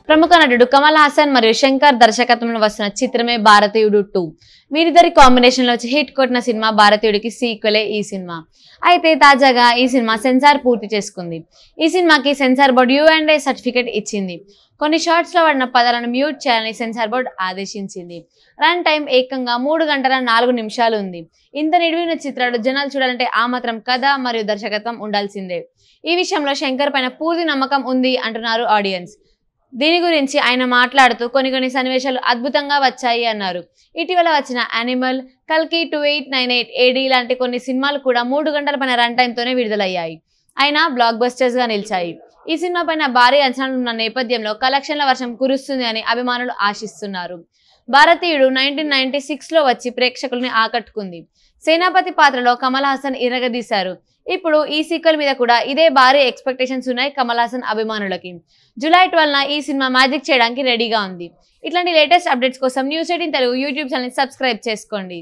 ప్రముఖ నటుడు కమల్ హాసన్ మరియు శంకర్ దర్శకత్వంలో వస్తున్న చిత్రమే భారతీయుడు 2. వీరిద్దరి కాంబినేషన్ లో హిట్ కొట్టిన సినిమా భారతీయుడికి సీక్వెలే ఈ సినిమా. అయితే తాజాగా ఈ సినిమా సెన్సార్ పూర్తి చేసుకుంది. ఈ సినిమాకి సెన్సార్ బోర్డు U&A సర్టిఫికేట్ ఇచ్చింది. కొన్ని షార్ట్స్ లో వాడిన పదాలను మ్యూట్ చేయాలని సెన్సార్ బోర్డు ఆదేశించింది. రన్ టైం ఏకంగా 3 గంటల 4 నిమిషాలు ఉంది. ఇంత నిడివిన చిత్రాలు జనాలు చూడాలంటే ఆ మాత్రం కథ మరియు దర్శకత్వం ఉండాల్సిందే. ఈ విషయంలో శంకర్ పైన పూర్తి నమ్మకం ఉంది అంటున్నారు ఆడియన్స్. దీని గురించి ఆయన మాట్లాడుతూ కొన్ని సన్నివేశాలు అద్భుతంగా వచ్చాయి అన్నారు. ఇటీవల వచ్చిన యానిమల్, కల్కి 2898 AD లాంటి కొన్ని సినిమాలు కూడా 3 గంటల పైన రన్ టైమ్ తోనే విడుదలయ్యాయి. అయినా బ్లాక్ బస్టర్స్ గా నిలిచాయి. ఈ సినిమా పైన భారీ అంచనాలు ఉన్న నేపథ్యంలో కలెక్షన్ల వర్షం కురుస్తుంది అని అభిమానులు ఆశిస్తున్నారు. భారతీయుడు 1996 లో వచ్చి ప్రేక్షకుల్ని ఆకట్టుకుంది. సేనాపతి పాత్రలో కమల్ హాసన్ ఇరగదీశారు. ఇప్పుడు ఈ సీక్వెల్ మీద కూడా ఇదే భారీ ఎక్స్పెక్టేషన్స్ ఉన్నాయి కమల్ హాసన్ అభిమానులకి. జూలై 12న ఈ సినిమా మ్యాజిక్ చేయడానికి రెడీగా ఉంది. ఇట్లాంటి లేటెస్ట్ అప్డేట్స్ కోసం News18 Telugu YouTube channel subscribe చేసుకోండి.